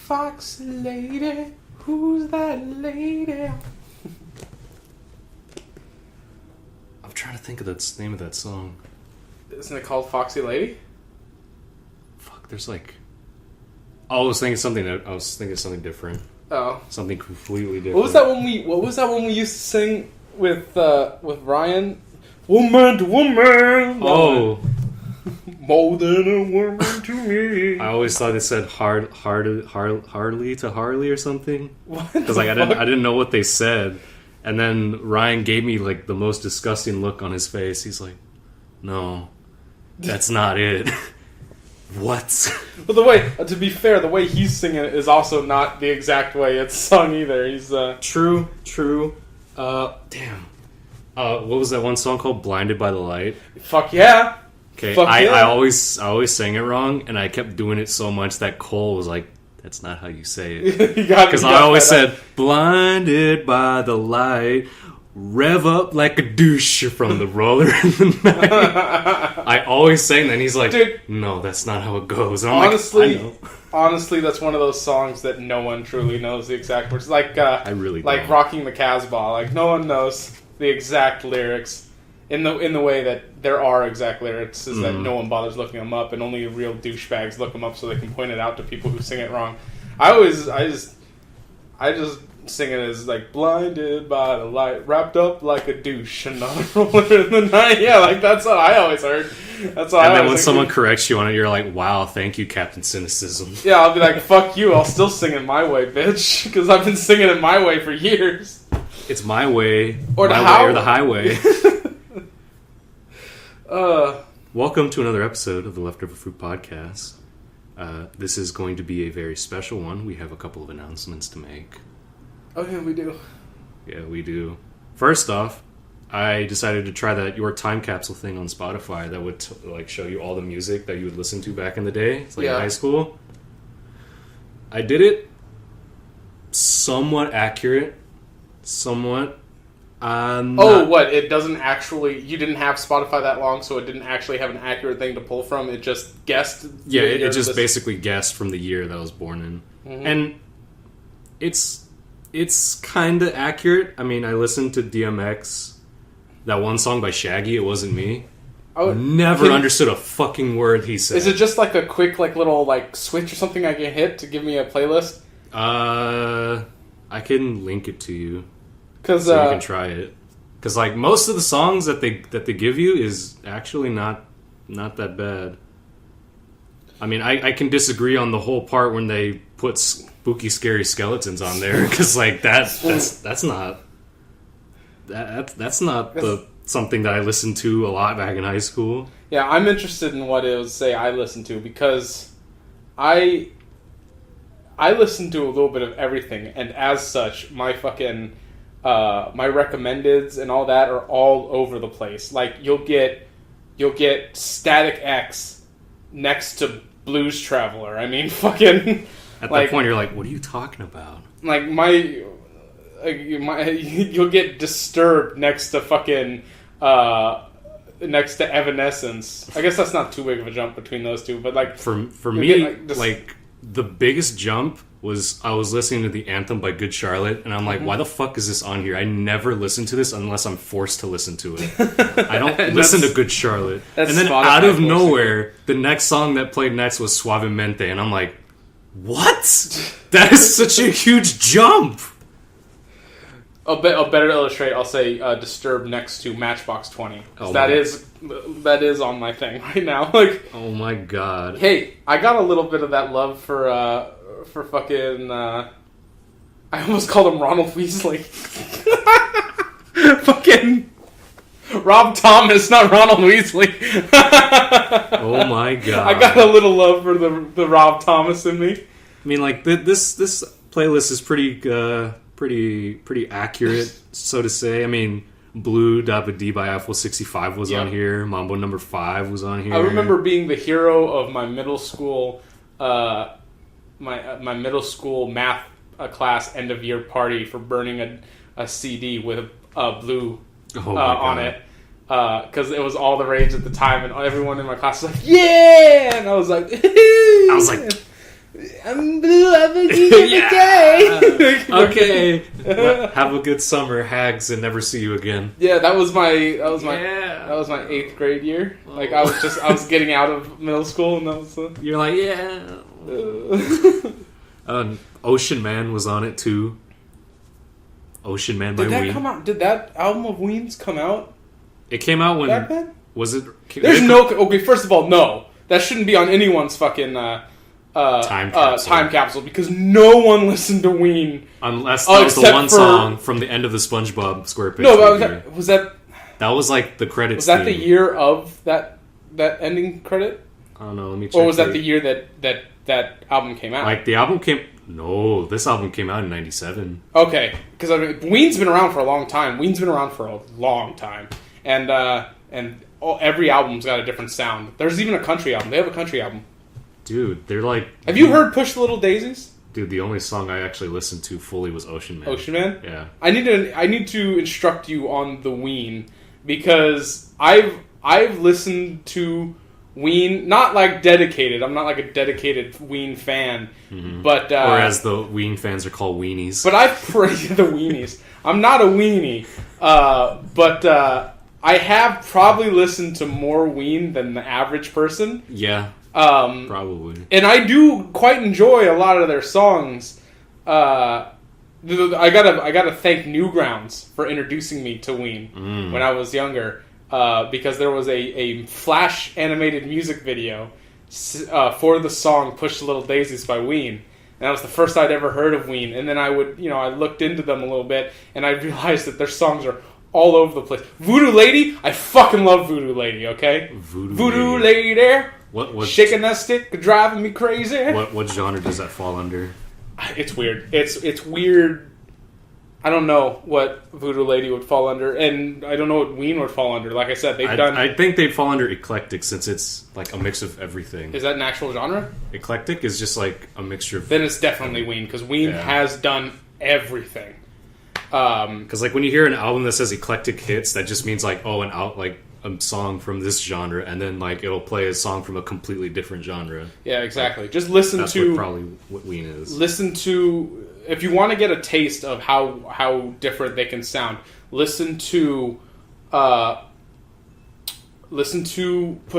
foxy lady, who's that lady? I'm trying to think of the name of that song. Isn't it called Foxy Lady? Fuck, there's like... I was thinking something different. Oh. Something completely different. What was that one we used to sing with Ryan? Woman to woman. Oh. More than a woman to me. I always thought it said Harley to Harley or something. What? Because like I didn't know what they said. And then Ryan gave me like the most disgusting look on his face. He's like, "No, that's not it." What? Well, to be fair, the way he's singing it is also not the exact way it's sung either. He's True. Damn. What was that one song called? Blinded by the Light. Fuck yeah. Okay, Fuck yeah. I always sang it wrong, and I kept doing it so much that Cole was like, "That's not how you say it." Because I always said, "Blinded by the light, rev up like a douche from the roller in the night." I always sang that, and he's like, "Dude, no, that's not how it goes." And I'm honestly, that's one of those songs that no one truly knows the exact words. Like, I really like don't. Rocking the Casbah. Like, no one knows the exact lyrics. In the way that there are exact lyrics, is that no one bothers looking them up, and only real douchebags look them up so they can point it out to people who sing it wrong. I just sing it as like blinded by the light, wrapped up like a douche, another roller in the night. Yeah, like that's what I always heard. That's what. And then when someone corrects you on it, you're like, "Wow, thank you, Captain Cynicism." Yeah, I'll be like, "Fuck you! I'll still sing it my way, bitch," because I've been singing it my way for years. It's my way, or my way, or the highway. Welcome to another episode of the Leftover Fruit Podcast. This is going to be a very special one. We have a couple of announcements to make. Oh yeah, we do. Yeah, we do. First off, I decided to try that Your Time Capsule thing on Spotify that would like show you all the music that you would listen to back in the day. It's like in high school. I did it somewhat accurate. Somewhat. What? It doesn't actually... You didn't have Spotify that long, so it didn't actually have an accurate thing to pull from? It just guessed? Yeah, it just basically guessed from the year that I was born in. Mm-hmm. And it's kind of accurate. I mean, I listened to DMX, that one song by Shaggy, It Wasn't Me. Never understood a fucking word he said. Is it just like a quick little switch or something I can hit to give me a playlist? I can link it to you. So you can try it. Because like most of the songs that they give you is actually not that bad. I mean, I can disagree on the whole part when they put spooky, scary skeletons on there. Because like that's not something that I listened to a lot back in high school. Yeah, I'm interested in what it would say I listened to, because I listen to a little bit of everything, and as such, my fucking my recommendeds and all that are all over the place. Like you'll get Static X next to Blues Traveler. I mean, fucking. At that point, you're like, "What are you talking about?" Like you'll get Disturbed next to fucking next to Evanescence. I guess that's not too big of a jump between those two, but like for me, like the biggest jump was I was listening to the Anthem by Good Charlotte, and I'm like, why the fuck is this on here? I never listen to this unless I'm forced to listen to it. I don't listen to Good Charlotte. And then Spotify out of nowhere, the next song that played next was Suavemente, and I'm like, what? That is such a huge jump! I'll better illustrate, I'll say Disturbed next to Matchbox 20. That is on my thing right now. Like, oh my god. Hey, I got a little bit of that love for fucking... I almost called him Ronald Weasley. Fucking... Rob Thomas, not Ronald Weasley. Oh my god. I got a little love for the Rob Thomas in me. I mean, like, this playlist is pretty accurate, so to say. I mean, Blue Dabba Dee by Apple 65 was on here. Mambo Number 5 was on here. I remember being the hero of my middle school my middle school math class end of year party for burning a CD with Blue on it, because it was all the rage at the time, and everyone in my class was like, "Yeah!" And I was like, I'm blue, I'm a gay. Okay. Well, have a good summer, hags, and never see you again. Yeah, that was my 8th grade year. Like I was getting out of middle school, and that was You're like, Ocean Man was on it too. Ocean Man by Did that Ween. come out? Did that album of Ween's come out? It came out when Back then? Was it? There's no. Okay, first of all, no. That shouldn't be on anyone's fucking time capsule because no one listened to Ween unless that was the one song from the end of the SpongeBob SquarePants. No, but was that like the credits? Was that the year of that ending credit? I don't know. Let me check. Or was that the year that album came out? Like the album came. No, this album came out in '97. Okay, because Ween's been around for a long time. And every album's got a different sound. There's even a country album. They have a country album. Dude, they're like... Have you heard Push the Little Daisies? Dude, the only song I actually listened to fully was Ocean Man. Ocean Man? Yeah. I need to instruct you on the Ween because I've listened to Ween, not like dedicated. I'm not like a dedicated Ween fan, but or as the Ween fans are called, weenies. But I've the weenies. I'm not a weenie, but I have probably listened to more Ween than the average person. Yeah. Probably. And I do quite enjoy a lot of their songs. I gotta thank Newgrounds for introducing me to Ween when I was younger, because there was a Flash animated music video for the song "Push the Little Daisies" by Ween. And that was the first I'd ever heard of Ween. And then I looked into them a little bit, and I realized that their songs are all over the place. Voodoo Lady, I fucking love Voodoo Lady. Okay, Voodoo Lady. What shaking that stick, driving me crazy. What genre does that fall under? It's weird. It's weird. I don't know what Voodoo Lady would fall under, and I don't know what Ween would fall under. Like I said, I think they'd fall under eclectic since it's like a mix of everything. Is that an actual genre? Eclectic is just like a mixture of... Then it's definitely Ween, because Ween has done everything. Because like when you hear an album that says eclectic hits, that just means like a song from this genre, and then like it'll play a song from a completely different genre. Yeah, exactly. Just listen That's to probably what Ween is. Listen to, if you want to get a taste of how different they can sound. Listen to Push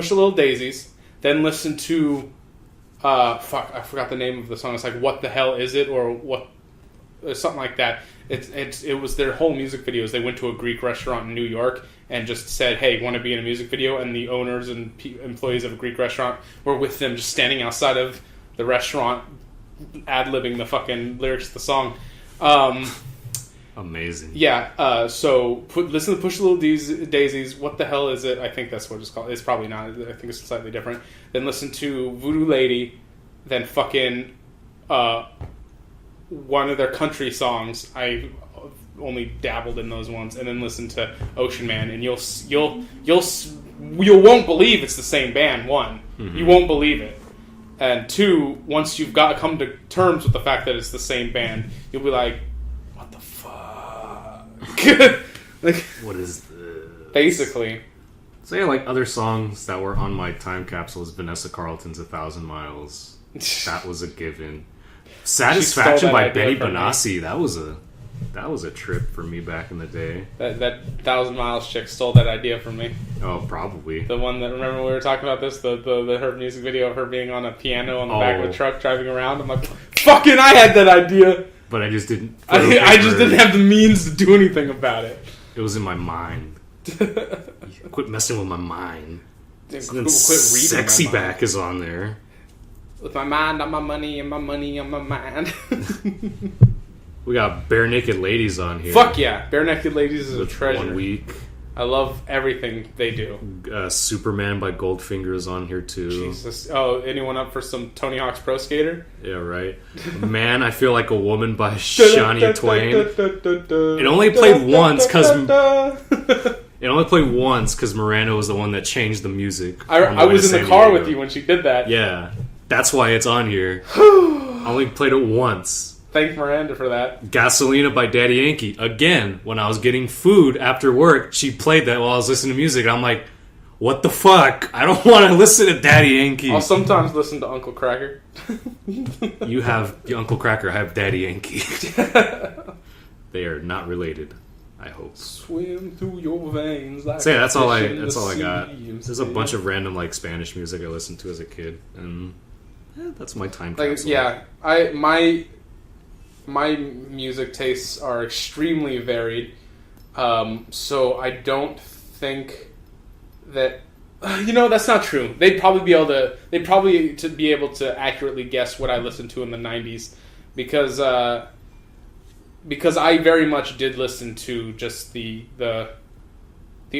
the Little Daisies, then listen to I forgot the name of the song. It's like What the Hell Is It, or what, something like that. It was their whole music videos. They went to a Greek restaurant in New York and just said, "Hey, want to be in a music video?" And the owners and employees of a Greek restaurant were with them, just standing outside of the restaurant, ad-libbing the fucking lyrics to the song. Amazing. Yeah. So listen to Push the Little Daisies. What the Hell Is It? I think that's what it's called. It's probably not. I think it's slightly different. Then listen to Voodoo Lady. Then fucking one of their country songs. I only dabbled in those ones, and then listen to Ocean Man, and you won't believe it's the same band. One, you won't believe it, and two, once you've come to terms with the fact that it's the same band, you'll be like, "What the fuck?" Like, what is this? Basically. So yeah, like other songs that were on my time capsule is Vanessa Carlton's "1,000 Miles." That was a given. Satisfaction by Betty Benassi. That was a trip for me back in the day. That 1,000 Miles chick stole that idea from me. Oh, probably. The one that, remember we were talking about this, the her music video of her being on a piano on the back of a truck driving around. I'm like, fucking, I had that idea. But I just didn't. I just didn't have the means to do anything about it. It was in my mind. Quit messing with my mind. Quit reading. Sexy Back is on there. With my mind on my money and my money on my mind. We got Bare Naked Ladies on here. Fuck yeah. Bare Naked Ladies is a treasure. 1 week. I love everything they do. Superman by Goldfinger is on here too. Jesus. Oh, anyone up for some Tony Hawk's Pro Skater? Yeah, right. Man, I Feel Like a Woman by Shania Twain. It only played once because Miranda was the one that changed the music. I was in the car with you when she did that. Yeah. That's why it's on here. I only played it once. Thank Miranda for that. Gasolina by Daddy Yankee. Again, when I was getting food after work, she played that while I was listening to music. I'm like, What the fuck? I don't want to listen to Daddy Yankee. I'll sometimes listen to Uncle Cracker. You have Uncle Cracker, I have Daddy Yankee. They are not related, I hope. Swim through your veins like so yeah, that's all I sea. got. There's a bunch of random like Spanish music I listened to as a kid, and that's my time capsule. Yeah, my music tastes are extremely varied. So I don't think that that's not true. They'd probably be able to accurately guess what I listened to in the 90s because I very much did listen to just the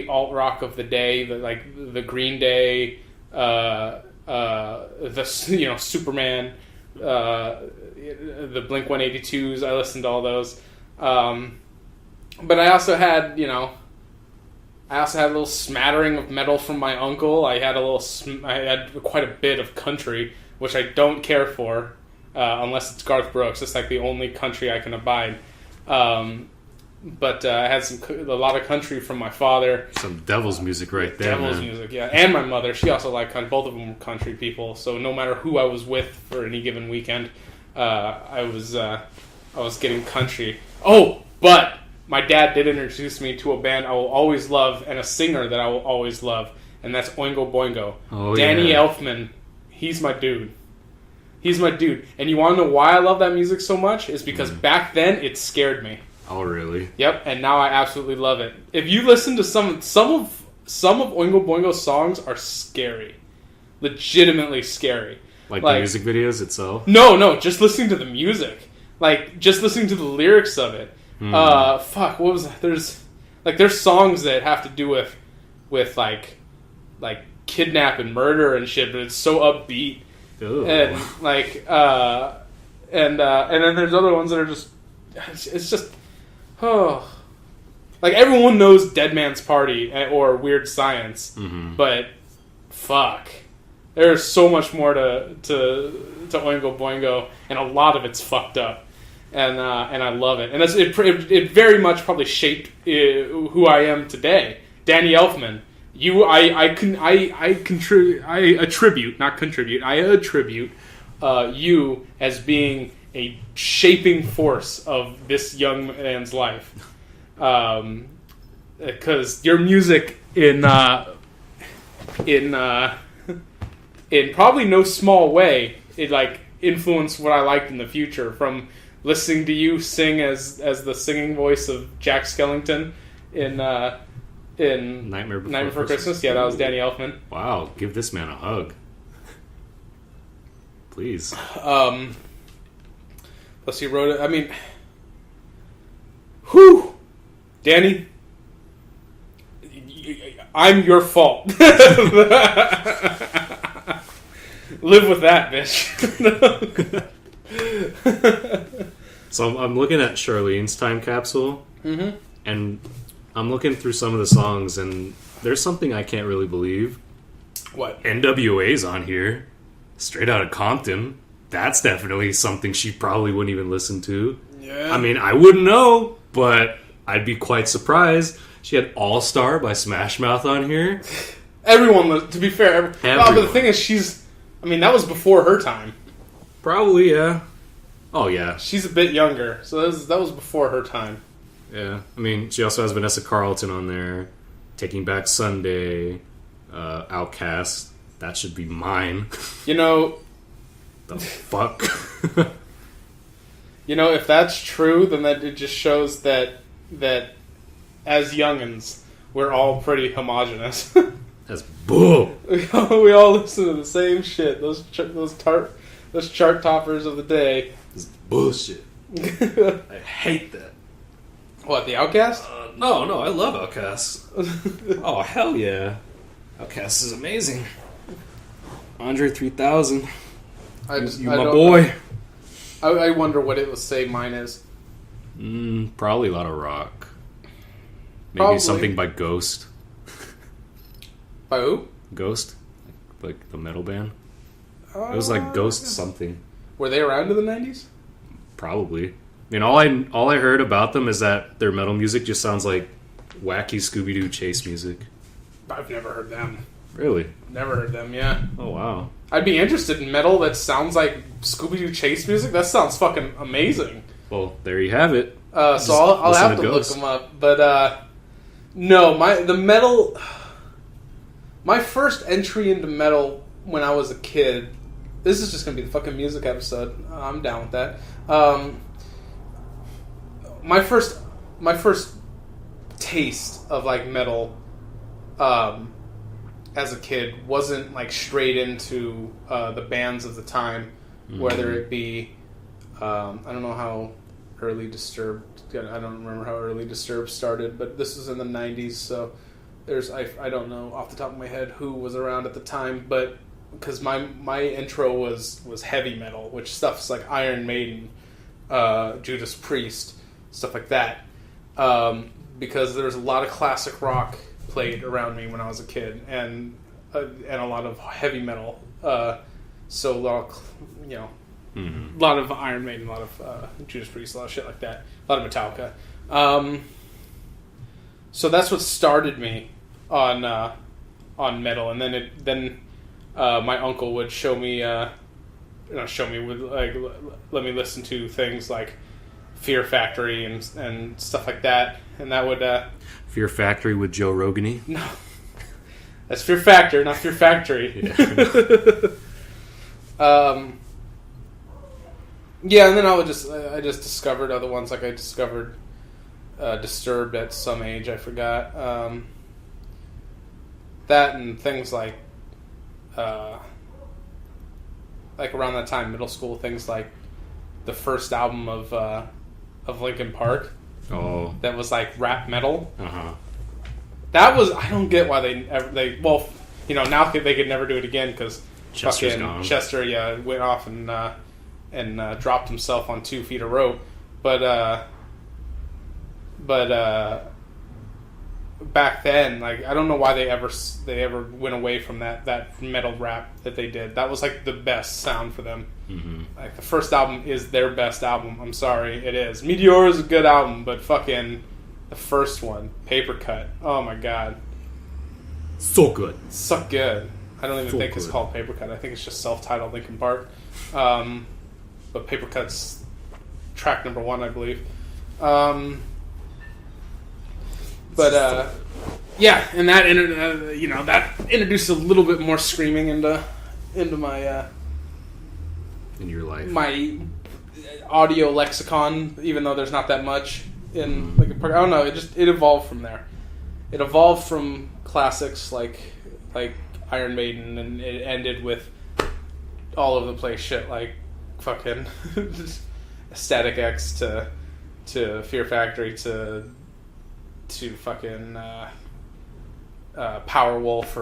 alt rock of the day, the Green Day, the Superman, the Blink-182s. I listened to all those, but I also had a little smattering of metal from my uncle. I had quite a bit of country, which I don't care for unless it's Garth Brooks. It's like the only country I can abide. But I had a lot of country from my father. Some Devil's music right there, Devil's music, yeah. And my mother, she also liked country. Both of them were country people. So no matter who I was with for any given weekend, I was getting country. Oh, but my dad did introduce me to a band I will always love and a singer that I will always love, and that's Oingo Boingo. Oh, Danny yeah. Elfman, he's my dude. He's my dude. And you want to know why I love that music so much? Is because back then it scared me. Oh, really? Yep, and now I absolutely love it. If you listen to some of Oingo Boingo's songs are scary. Legitimately scary. Like the music videos itself? No, just listening to the music. Like, just listening to the lyrics of it. What was that? There's songs that have to do with like kidnap and murder and shit, but it's so upbeat. Ooh. And and then there's other ones that are just it's just like everyone knows Dead Man's Party or Weird Science, but fuck, there's so much more to Oingo Boingo, and a lot of it's fucked up. And I love it, and it very much probably shaped who I am today. Danny Elfman, I attribute you as being a shaping force of this young man's life, because your music in probably no small way it like influenced what I liked in the future from listening to you sing as the singing voice of Jack Skellington in Nightmare Before Christmas. Yeah, that was Danny Elfman. Wow, give this man a hug. Please. Plus he wrote it. I mean, whew, Danny, I'm your fault. Live with that, bitch. So I'm looking at Charlene's time capsule, and I'm looking through some of the songs, and there's something I can't really believe. What? NWA's on here, straight out of Compton. That's definitely something she probably wouldn't even listen to. Yeah. I mean, I wouldn't know, but I'd be quite surprised. She had All Star by Smash Mouth on here. Everyone, to be fair, but the thing is, that was before her time. Probably, yeah. Oh, yeah. She's a bit younger, so that was before her time. Yeah. I mean, she also has Vanessa Carlton on there, Taking Back Sunday, Outcast. That should be mine. The fuck? If that's true, then it just shows that as youngins, we're all pretty homogenous. That's bull. We all listen to the same shit. Those chart toppers of the day. This is bullshit. I hate that. What, the Outcast? No, I love Outcast. Oh, hell yeah. Outcast is amazing. Andre 3000. My boy. I wonder what it will say mine is. Probably a lot of rock. Maybe Probably. something by Ghost. By who? Ghost? Like the metal band? It was like Ghost something. Were they around in the 90s? Probably. All I heard about them is that their metal music just sounds like wacky Scooby-Doo chase music. I've never heard them. Really? Never heard them. Yeah. Oh wow. I'd be interested in metal that sounds like Scooby-Doo chase music. That sounds fucking amazing. Well, there you have it. So I'll have to look them up. But no, my first entry into metal when I was a kid. This is just gonna be the fucking music episode. I'm down with that. My first taste of like metal, as a kid, wasn't like straight into the bands of the time, whether it be I don't know how early Disturbed. I don't remember how early Disturbed started, but this was in the 90s, so I don't know off the top of my head who was around at the time, but because my intro was heavy metal, which stuff's like Iron Maiden, Judas Priest, stuff like that, because there's a lot of classic rock played around me when I was a kid, and a lot of heavy metal, so a lot of, a lot of Iron Maiden, a lot of Judas Priest, a lot of shit like that, a lot of Metallica. So that's what started me on metal, and then my uncle would show me, let me listen to things like Fear Factory and stuff like that, and that would Fear Factory with Joe Rogany. No, that's Fear Factor, not Fear Factory. Yeah, and then I just discovered other ones. Like I discovered Disturbed at some age. I forgot that, and things like around that time, middle school, things like the first album of Linkin Park. Oh, that was like rap metal. That was, I don't get why they now they could never do it again because Chester's gone. Chester went off and dropped himself on 2 feet of rope, but back then, like, I don't know why they ever went away from that metal rap that they did. That was like the best sound for them. Like the first album is their best album. I'm sorry, it is. Meteor is a good album, but fucking the first one, Paper Cut. Oh my god, so good, so good. I don't even think it's called Paper Cut. I think it's just self-titled Linkin Park. But Paper Cut's track number 1, I believe. Yeah, and that that introduced a little bit more screaming into my in your life, my audio lexicon. Even though there's not that much in Linkin Park, I don't know. It evolved from there. It evolved from classics like Iron Maiden, and it ended with all over the place shit like fucking Static X to Fear Factory to fucking Powerwolf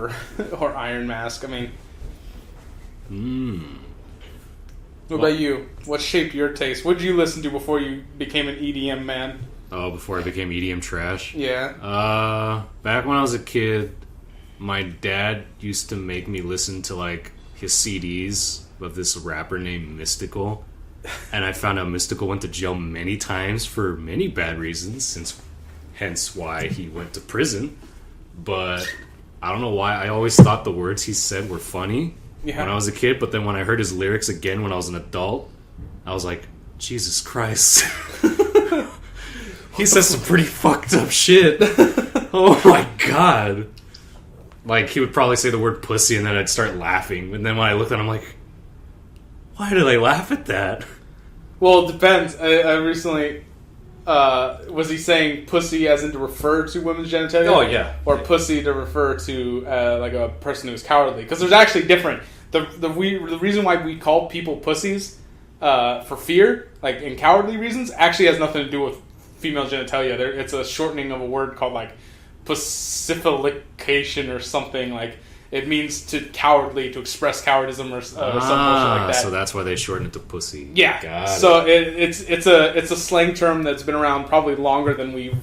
or Iron Mask. I mean, what about you? What shaped your taste? What did you listen to before you became an EDM man? Oh, before I became EDM trash? Yeah. Back when I was a kid, my dad used to make me listen to like his CDs of this rapper named Mystical, and I found out Mystical went to jail many times for many bad reasons, hence why he went to prison. But I don't know why I always thought the words he said were funny when I was a kid, but then when I heard his lyrics again when I was an adult, I was like, Jesus Christ. He says some pretty fucked up shit. Oh my god. Like, he would probably say the word pussy and then I'd start laughing. And then when I looked at him, I'm like, why did I laugh at that? Well, it depends. I recently... was he saying pussy as in to refer to women's genitalia? Oh, yeah. Or pussy to refer to like a person who's cowardly? Because there's actually different. The reason why we call people pussies for fear, like in cowardly reasons, actually has nothing to do with female genitalia. It's a shortening of a word called like pussifilication or something. Like it means to express cowardism or some bullshit like that. So that's why they shorten it to pussy. Yeah. Got so it's a slang term that's been around probably longer than we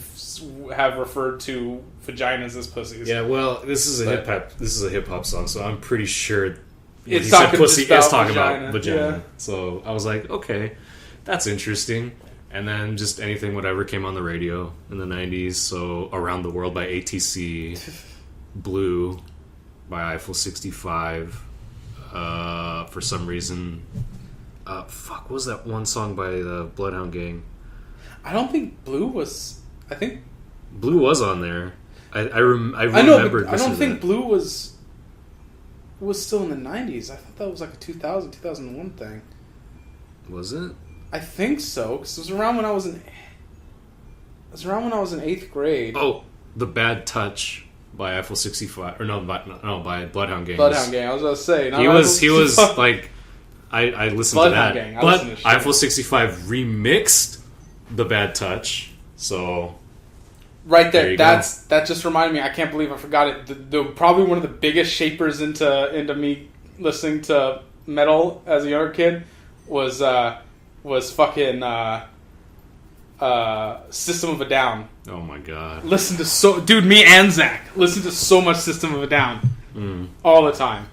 have referred to vaginas as pussies. Yeah. Well, this is a hip hop song, so I'm pretty sure it's he said pussy is talking vagina. about vagina. Yeah. So I was like, okay, that's interesting. And then just anything, whatever came on the radio in the 90s. So Around the World by ATC, Blue by Eiffel 65. For some reason, what was that one song by the Bloodhound Gang? I don't think Blue was. I think Blue was on there. I know, but I don't think Blue was still in the 90s. I thought that was like a 2001 thing. Was it? I think so, because it was around when I was in 8th grade. Oh, The Bad Touch by Eiffel 65, or by Bloodhound Gang. Bloodhound Gang. I was about to say. He was like, I listened Bloodhound to that, Gang. but Eiffel 65 remixed The Bad Touch. So right there, that just reminded me. I can't believe I forgot it. The probably one of the biggest shapers into me listening to metal as a younger kid was fucking System of a Down. Oh my god! Me and Zach listen to so much System of a Down all the time.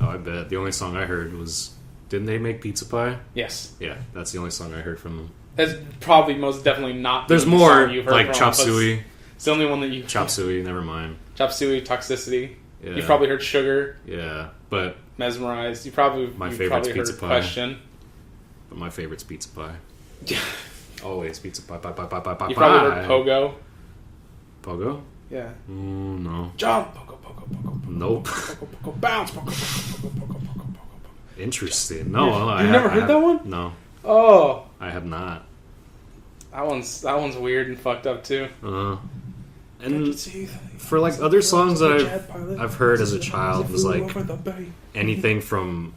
Oh, I bet the only song I heard was, didn't they make Pizza Pie? Yes. Yeah, that's the only song I heard from them. That's probably most definitely not. There's more like Chop Suey. It's the only one that you. Chop Suey, never mind. Chop Suey, Toxicity. Yeah. You've probably heard Sugar. Yeah, but Mesmerized. You probably favorite's heard Pizza Pie. Question. But my favorite's Pizza Pie. Always Pizza Pie. You probably heard Pogo. Pogo? Yeah. No. Jump. Pogo. Nope. Pogo. Bounce. Pogo. Interesting. No, You've never heard that one? No. Oh. I have not. That one's weird and fucked up too. And for like other songs that I've heard as a child was like anything from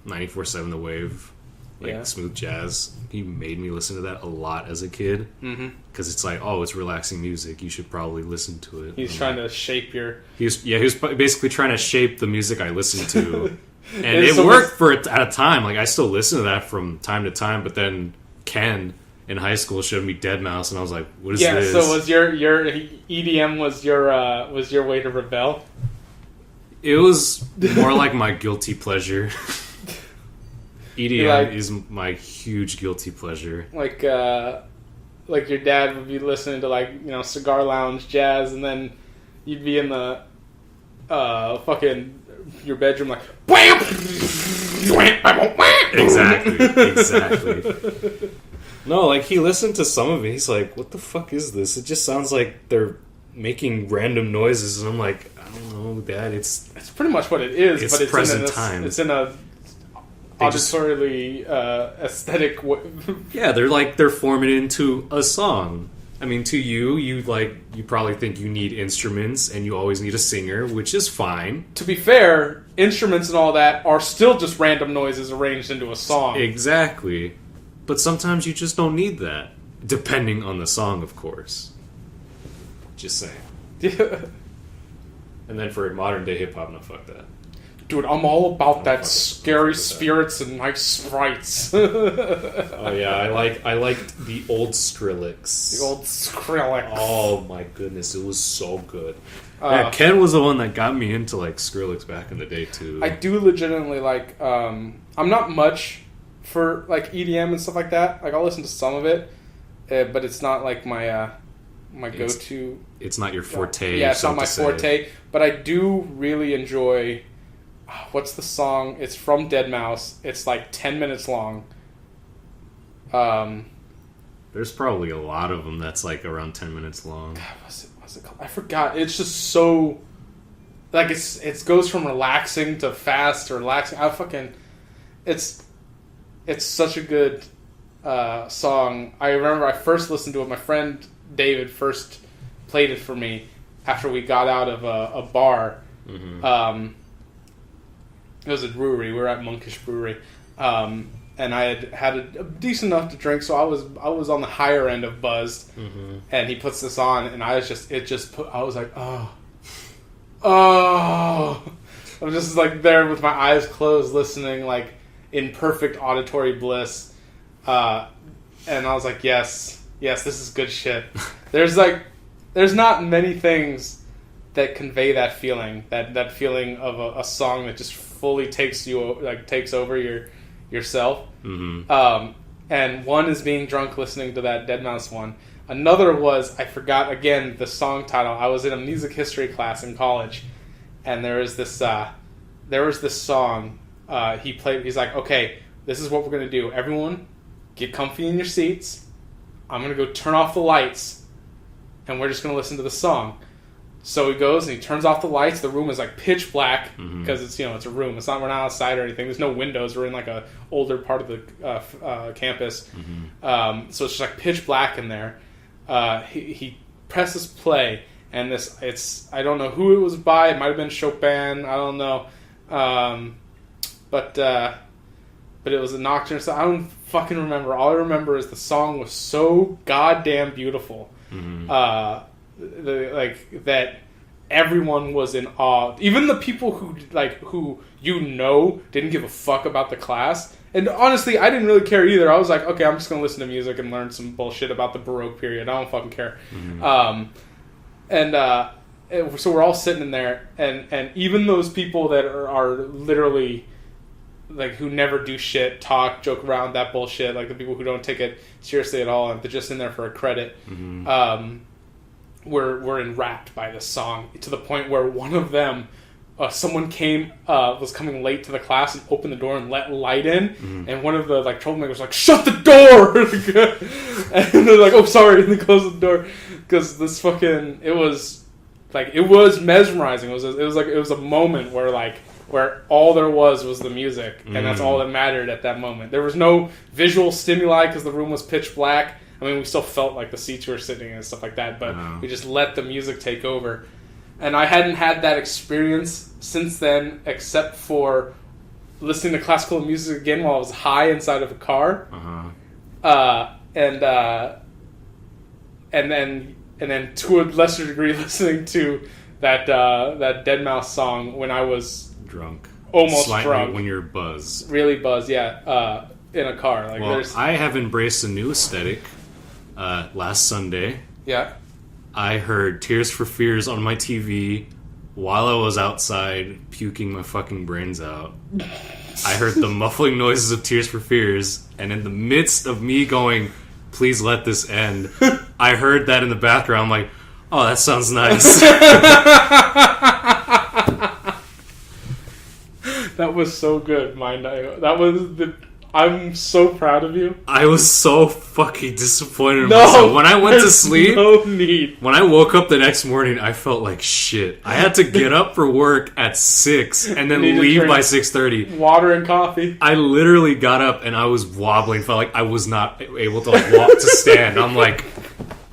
94.7 The Wave, like smooth jazz. He made me listen to that a lot as a kid because it's like, oh, it's relaxing music. You should probably listen to it. He to shape your. He was basically trying to shape the music I listened to, and it worked at a time. Like I still listen to that from time to time, but then Ken in high school showed me Deadmau5, and I was like, "What is this?" Yeah, so was your EDM was your way to rebel? It was more like my guilty pleasure. EDM is my huge guilty pleasure. Like your dad would be listening to cigar lounge jazz, and then you'd be in the fucking your bedroom like wham. Exactly. No, like he listened to some of it. He's like, "What the fuck is this? It just sounds like they're making random noises." And I'm like, "I don't know, Dad. It's pretty much what it is. It's but it's present time. It's in a auditorily aesthetic way. Yeah, they're forming it into a song. I mean, to you probably think you need instruments and you always need a singer, which is fine. To be fair, instruments and all that are still just random noises arranged into a song. Exactly. But sometimes you just don't need that. Depending on the song, of course. Just saying. Yeah. And then for modern day hip hop, no, fuck that. Dude, I'm all about that scary spirits and nice sprites. Oh yeah, I liked the old Skrillex. The old Skrillex. Oh my goodness, it was so good. Yeah, Ken was the one that got me into like Skrillex back in the day too. I do legitimately like. I'm not much for like EDM and stuff like that. Like I'll listen to some of it, but it's not like my go-to. It's not your forte. Yeah, it's not my forte. But I do really enjoy. What's the song? It's from Deadmau5. It's like 10 minutes long. There's probably a lot of them that's like around 10 minutes long. God, what's it called? I forgot. It's just so like it goes from relaxing to fast to relaxing. It's such a good song. I remember I first listened to it. My friend David first played it for me after we got out of a bar. Mm-hmm. It was a brewery. We were at Monkish Brewery, and I had a decent enough to drink, so I was on the higher end of buzzed. Mm-hmm. And he puts this on, and I was like, oh, I'm just like there with my eyes closed, listening, like in perfect auditory bliss, and I was like, yes, this is good shit. There's not many things that convey that feeling, that feeling of a song that just fully takes over yourself. Mm-hmm. And one is being drunk listening to that Deadmau5 one, Another was, I forgot again the song title. I was in a music history class in college, and there was this song he played. He's like, okay, this is what we're gonna do. Everyone, get comfy in your seats. I'm gonna go turn off the lights, and we're just gonna listen to the song. So he goes and he turns off the lights. The room is like pitch black because it's it's a room. We're not outside or anything. There's no windows. We're in like a older part of the campus, so it's just like pitch black in there. He presses play, and I don't know who it was by. It might have been Chopin. I don't know, but it was a nocturne. So I don't fucking remember. All I remember is the song was so goddamn beautiful. That everyone was in awe. Even the people who didn't give a fuck about the class. And honestly, I didn't really care either. I was like, okay, I'm just gonna listen to music and learn some bullshit about the Baroque period. I don't fucking care. So we're all sitting in there, and even those people that are literally like who never do shit, talk, joke around, that bullshit, like the people who don't take it seriously at all and they're just in there for a credit. Were enwrapped by this song to the point where one of them, someone was coming late to the class and opened the door and let light in, and one of the troublemakers was like, "Shut the door!" And they're like, "Oh, sorry," and they closed the door because this fucking it was mesmerizing. It was a moment where all there was the music, and that's all that mattered at that moment. There was no visual stimuli because the room was pitch black. I mean, we still felt like the seats we were sitting in and stuff like that, but we just let the music take over. And I hadn't had that experience since then, except for listening to classical music again while I was high inside of a car. And then to a lesser degree listening to that deadmau5 song when I was drunk. Almost slightly drunk. When you're buzzed. Really buzzed, yeah. In a car. I have embraced a new aesthetic. Last Sunday, I heard Tears for Fears on my TV while I was outside puking my fucking brains out. I heard the muffling noises of Tears for Fears, and in the midst of me going, "Please let this end," I heard that in the background. I'm like, "Oh, that sounds nice." That was so good, I'm so proud of you. I was so fucking disappointed in myself. When I went to sleep, no need. When I woke up the next morning, I felt like shit. I had to get up for work at 6 and then leave by 6:30. Water and coffee. I literally got up and I was wobbling. Felt like I was not able to walk to stand. I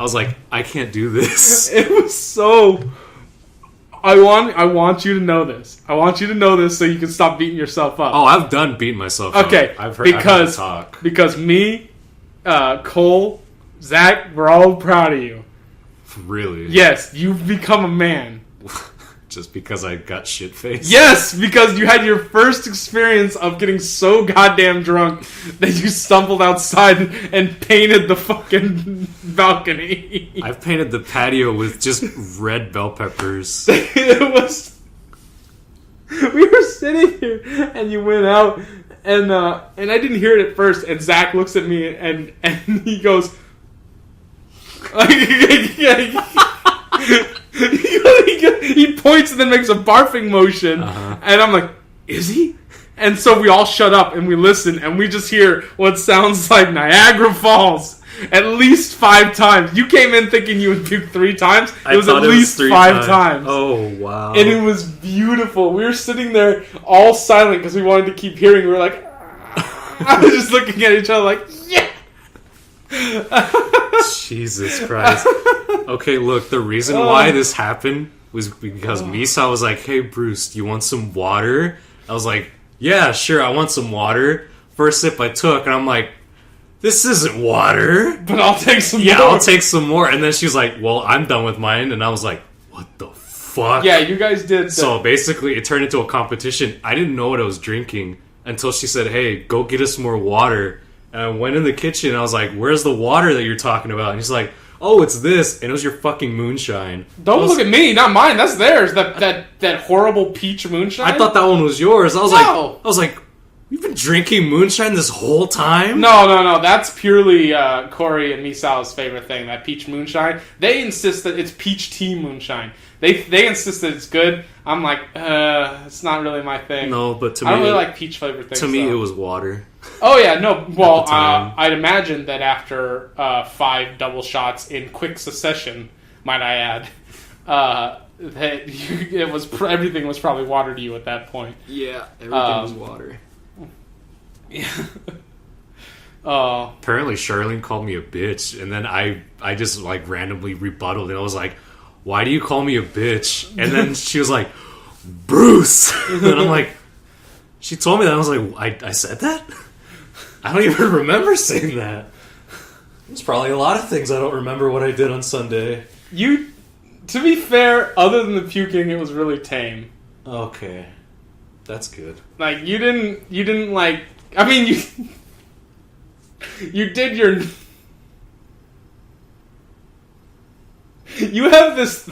was like, I can't do this. It was so... I want you to know this. I want you to know this so you can stop beating yourself up. Oh, I've done beating myself up. Okay, I've heard talk. Because me, Cole, Zach, we're all proud of you. Really? Yes, you've become a man. Just because I got shit-faced? Yes, because you had your first experience of getting so goddamn drunk that you stumbled outside and painted the fucking balcony. I've painted the patio with just red bell peppers. It was... We were sitting here, and you went out, and I didn't hear it at first, and Zach looks at me, and he goes... He points and then makes a barfing motion, and I'm like, is he? And so we all shut up and we listen, and we just hear what sounds like Niagara Falls at least 5 times. You came in thinking you would puke 3 times. It was at least 5 times. Oh, wow. And it was beautiful. We were sitting there all silent because we wanted to keep hearing. We were like, I was just looking at each other like, yeah. Jesus Christ. Okay, look, the reason why this happened was because Misa was like, hey, Bruce, do you want some water? I was like, yeah, sure, I want some water. First sip I took, and I'm like, this isn't water. But I'll take some more. Yeah, I'll take some more. And then she's like, well, I'm done with mine. And I was like, what the fuck? Yeah, you guys did. So basically, it turned into a competition. I didn't know what I was drinking until she said, hey, go get us more water. And I went in the kitchen, and I was like, where's the water that you're talking about? And he's like, oh, it's this. And it was your fucking moonshine. Don't look at me, not mine. That's theirs. That horrible peach moonshine. I thought that one was yours. I was like, You've been drinking moonshine this whole time? No. That's purely Corey and Misao's favorite thing, that peach moonshine. They insist that it's peach tea moonshine. They insist that it's good. I'm like, it's not really my thing. No, but to me... I don't really like peach flavored things. To me, it was water. Oh, yeah, no. Well, I'd imagine that after 5 double shots in quick succession, might I add, that everything was probably water to you at that point. Yeah, everything was water. Yeah. Apparently Charlene called me a bitch, and then I just like randomly rebutted, and I was like, why do you call me a bitch? And then she was like, Bruce! And I'm like, she told me that, I was like, I said that? I don't even remember saying that. There's probably a lot of things I don't remember what I did on Sunday. To be fair, other than the puking, it was really tame. Okay. That's good. Like, you didn't like, I mean, you did your, you have this,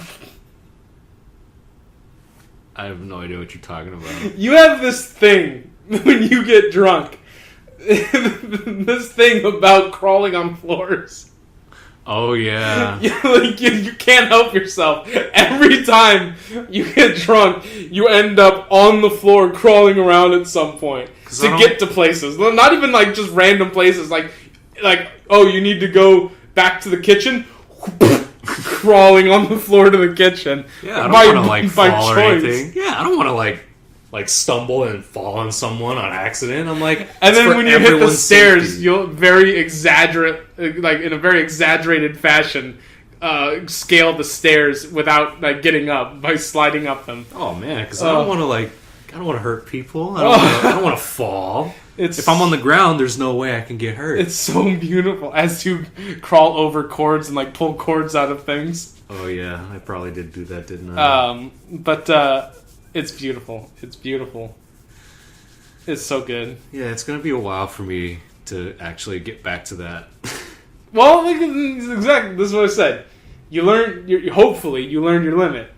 I have no idea what you're talking about. You have this thing when you get drunk. This thing about crawling on floors. Oh, yeah. You can't help yourself. Every time you get drunk, you end up on the floor crawling around at some point to get to places. Not even like just random places. Like, oh, you need to go back to the kitchen? Crawling on the floor to the kitchen. Yeah, I don't want to like fall or anything. Yeah, I don't want to like stumble and fall on someone on accident. I'm like, and then when you hit the stairs, you'll very exaggerate, like in a very exaggerated fashion, scale the stairs without like getting up by sliding up them. Oh man, because I don't want to hurt people. I don't want to fall. If I'm on the ground, there's no way I can get hurt. It's so beautiful as you crawl over cords and like pull cords out of things. Oh yeah, I probably did do that, didn't I? But it's beautiful. It's beautiful. It's so good. Yeah, it's gonna be a while for me to actually get back to that. Well, exactly. This is what I said. Hopefully, you learned your limit.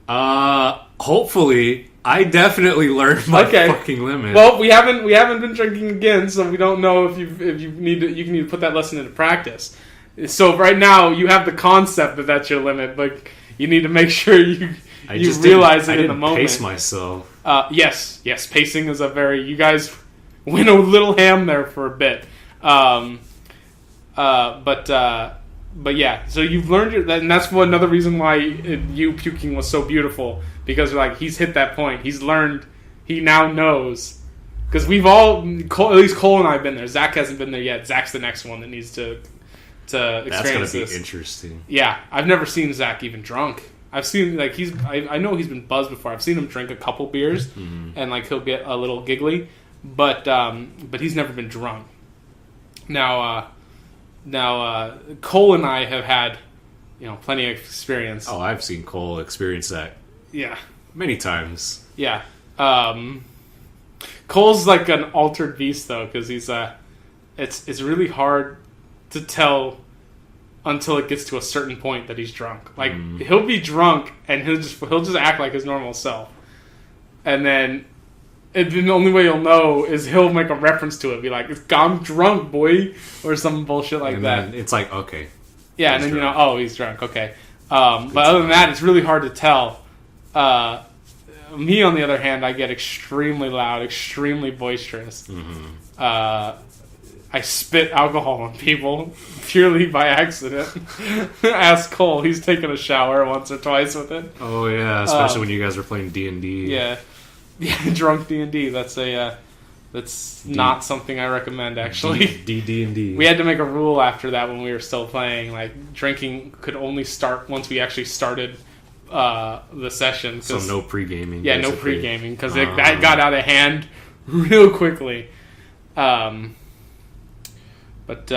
Hopefully, I definitely learned my fucking limit. Well, we haven't been drinking again, so we don't know if you need to put that lesson into practice. So right now, you have the concept that that's your limit, but you need to make sure you realize it in the moment. Pace myself. Yes, pacing is you guys went a little ham there for a bit. But yeah, so you've learned and that's another reason why you puking was so beautiful, because like he's hit that point. He's learned. He now knows. Because we've all, at least Cole and I have been there. Zach hasn't been there yet. Zach's the next one that needs to experience That's gonna be this. Interesting. Yeah, I've never seen Zach even drunk. I've seen like I know he's been buzzed before. I've seen him drink a couple beers and like he'll get a little giggly, but he's never been drunk. Now Cole and I have had plenty of experience. Oh, I've seen Cole experience that. Yeah, many times. Yeah, Cole's like an altered beast though, because he's it's really hard to tell until it gets to a certain point that he's drunk. Like he'll be drunk and he'll just act like his normal self, and then the only way you'll know is he'll make a reference to it, be like, "I'm drunk, boy," or some bullshit like that. It's like, okay, yeah, and then drunk. Oh, he's drunk. Okay, but other than that, it's really hard to tell. Me, on the other hand, I get extremely loud, extremely boisterous. I spit alcohol on people purely by accident. Ask Cole; he's taken a shower once or twice with it. Oh yeah, especially when you guys were playing D&D. Yeah, drunk D&D. That's not something I recommend. Actually, D&D. We had to make a rule after that when we were still playing. Like drinking could only start once we actually started the session. So no pre-gaming. Yeah, basically. No pre-gaming because that got out of hand real quickly. But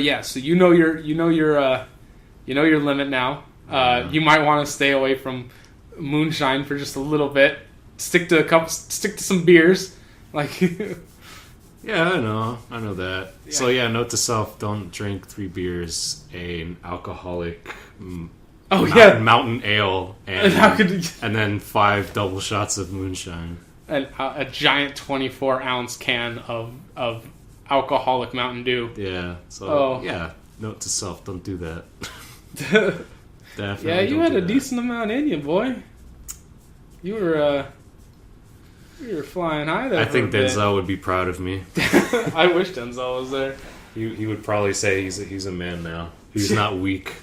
yeah, so you know your limit now. You might want to stay away from moonshine for just a little bit. Stick to some beers, like. Yeah, I know that. Yeah. So yeah, note to self: don't drink 3 beers, an alcoholic. Mountain ale, and then 5 double shots of moonshine. a giant 24-ounce can of alcoholic Mountain Dew. Yeah. So yeah, note to self: don't do that. Definitely. Yeah, you had a decent amount in you, boy. You were flying high there. I think Denzel would be proud of me. I wish Denzel was there. He would probably say he's a man now. He's not weak.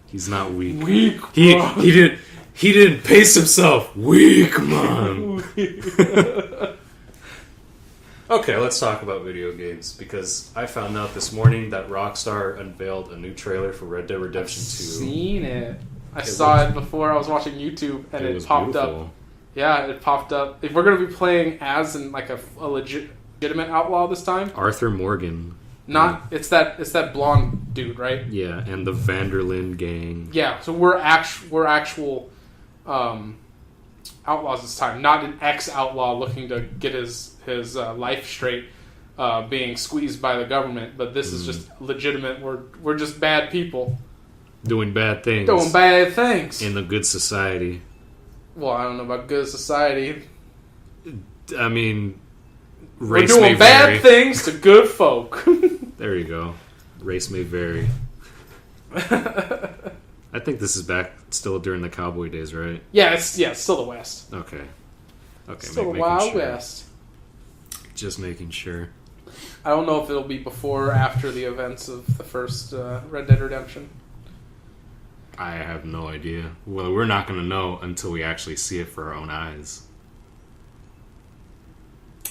He's not weak. Weak. He didn't pace himself. Weak man. Okay, let's talk about video games, because I found out this morning that Rockstar unveiled a new trailer for Red Dead Redemption 2. Seen it. I saw it before I was watching YouTube, and it popped beautiful. up. Yeah, it popped up. If we're gonna be playing as in like a legitimate outlaw this time. Arthur Morgan. It's that blonde dude, right? Yeah, and the Vanderlyn gang. Yeah, so we're actual outlaws this time, not an ex-outlaw looking to get his life straight, being squeezed by the government. But this is just legitimate. We're just bad people doing bad things. Doing bad things in the good society. Well, I don't know about good society. I mean, we're doing bad things to good folk. There you go. Race may vary. I think this is back still during the cowboy days, right? Yeah, it's still the West. Okay. Still the Wild West. Just making sure. I don't know if it'll be before or after the events of the first Red Dead Redemption. I have no idea. Well, we're not going to know until we actually see it for our own eyes.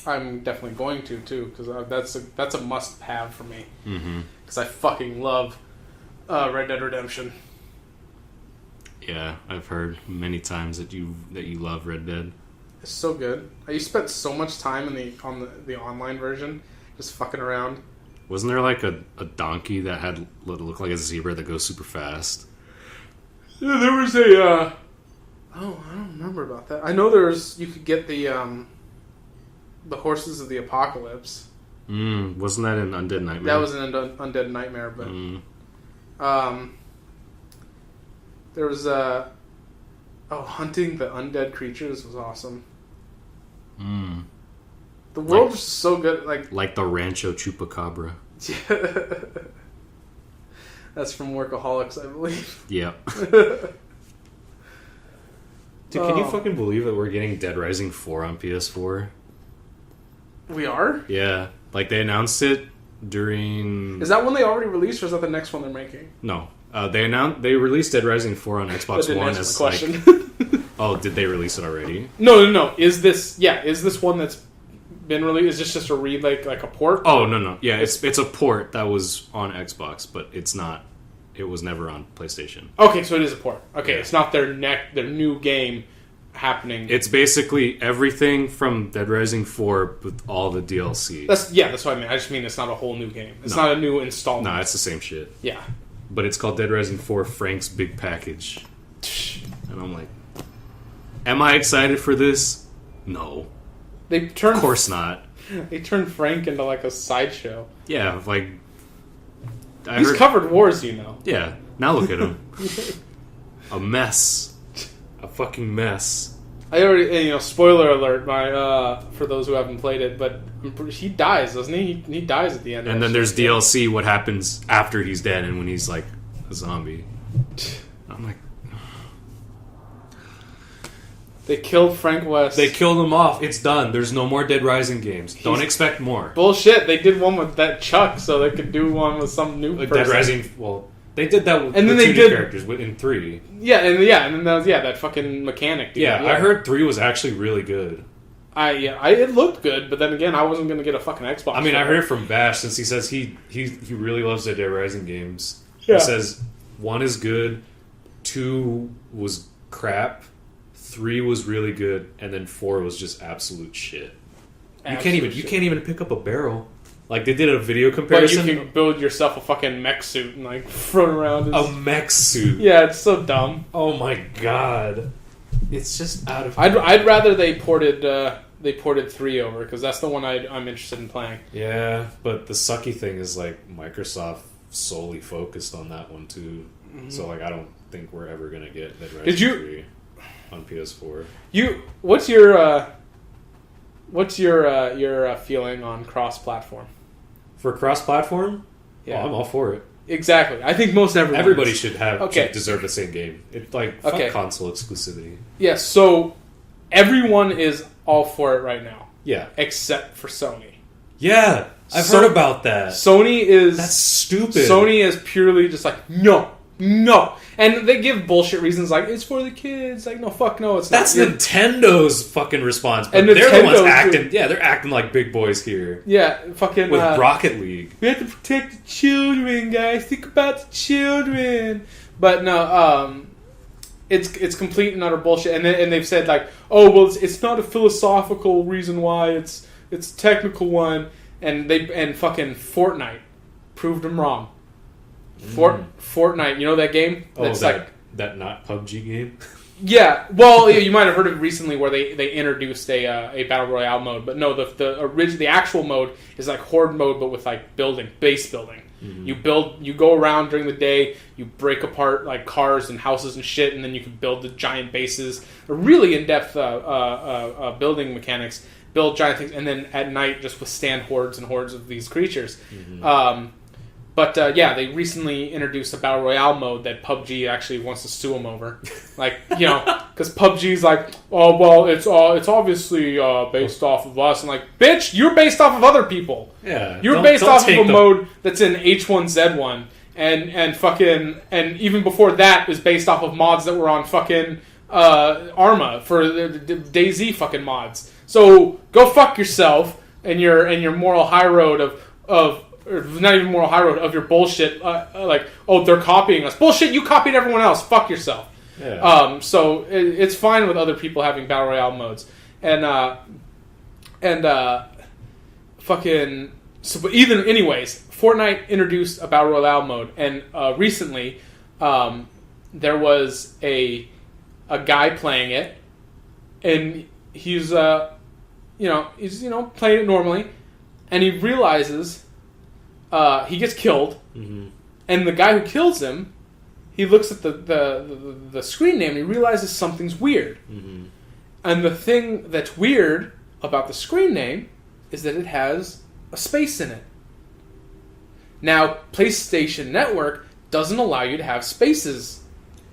I'm definitely going to too, because that's a must-have for me. Mm-hmm. Because I fucking love Red Dead Redemption. Yeah, I've heard many times that you love Red Dead. It's so good. You spent so much time on the online version, just fucking around. Wasn't there like a donkey that had looked like a zebra that goes super fast? Yeah, there was a. I don't remember about that. I know you could get the Horses of the Apocalypse. Wasn't that in Undead Nightmare? That was in Undead Nightmare, but there was hunting the undead creatures was awesome. The world was so good, like the Rancho Chupacabra. That's from Workaholics, I believe. Yeah. Dude, can you fucking believe that we're getting Dead Rising 4 on PS4? We are? Yeah. Like, they announced it during... Is that one they already released, or is that the next one they're making? No. They released Dead Rising 4 on Xbox One as question. Oh, did they release it already? No. Is this one that's been released? Is this just a like a port? Oh, no. Yeah, it's a port that was on Xbox, but it's not. It was never on PlayStation. Okay, so it is a port. Okay, yeah. It's not their new game happening. It's basically everything from Dead Rising 4 with all the DLC. That's what I mean. I just mean it's not a whole new game. It's not a new installment. No, it's the same shit. Yeah. But it's called Dead Rising 4 Frank's Big Package. And I'm like, am I excited for this? No. Of course not. They turned Frank into like a sideshow. Yeah, like... He's covered wars, you know. Yeah, now look at him. A mess. A fucking mess. I already, spoiler alert, for those who haven't played it, but he dies, doesn't he? He dies at the end. And then there's DLC, what happens after he's dead and when he's like a zombie. I'm like... They killed Frank West. They killed him off. It's done. There's no more Dead Rising games. Don't expect more. Bullshit. They did one with that Chuck, so they could do one with some new person. Dead Rising. Well, they did that with and then two new characters in 3. Yeah, and then that was that fucking mechanic. Dude. Yeah, I heard 3 was actually really good. It looked good, but then again, I wasn't gonna get a fucking Xbox. I mean, I heard it from Bash since he says he really loves the Dead Rising games. Yeah. He says 1 is good, 2 was crap. 3 was really good, and then 4 was just absolute shit. You can't even pick up a barrel. Like, they did a video comparison. But you can build yourself a fucking mech suit and like run around. A mech suit. Yeah, it's so dumb. Oh my god, it's just out of. I'd rather they ported 3 over, because that's the one I'm interested in playing. Yeah, but the sucky thing is like Microsoft solely focused on that one too. Mm-hmm. So like I don't think we're ever gonna get Dead Rising 3. On PS4. What's your What's your feeling on cross-platform? For cross-platform? Yeah. Oh, I'm all for it. Exactly. I think most everybody should deserve the same game. It's like fuck console exclusivity. Yeah, so everyone is all for it right now. Yeah. Except for Sony. Yeah. I've heard about that. That's stupid. Sony is purely just like, no. And they give bullshit reasons like, it's for the kids. Like, no, fuck no, it's not. That's Nintendo's fucking response. But and they're the ones acting... Yeah, they're acting like big boys here. Yeah, fucking... With Rocket League. We have to protect the children, guys. Think about the children. But no, it's complete and utter bullshit. And they've said like, oh, well, it's not a philosophical reason why. It's a technical one. And fucking Fortnite proved them wrong. Fortnite, you know that game? That's that not PUBG game? Yeah, well, you might have heard of it recently where they introduced a battle royale mode, but no, the actual mode is like horde mode, but with like base building. Mm-hmm. You go around during the day, you break apart like cars and houses and shit, and then you can build the giant bases. A really in depth building mechanics, build giant things, and then at night just withstand hordes and hordes of these creatures. Mm-hmm. But they recently introduced a battle royale mode that PUBG actually wants to sue them over, like because PUBG's like, oh well, it's obviously based off of us, and like, bitch, you're based off of other people. Yeah, you're based off of a mode that's in H1Z1, and even before that is based off of mods that were on fucking Arma for the DayZ fucking mods. So go fuck yourself and your moral high road of. Or not even moral high road of your bullshit, like, oh, they're copying us. Bullshit, you copied everyone else. Fuck yourself. Yeah. So it's fine with other people having battle royale modes, and fucking. So, but anyways, Fortnite introduced a battle royale mode, and recently, there was a guy playing it, and he's playing it normally, and he realizes. He gets killed, mm-hmm. and the guy who kills him, he looks at the screen name and he realizes something's weird. Mm-hmm. And the thing that's weird about the screen name is that it has a space in it. Now, PlayStation Network doesn't allow you to have spaces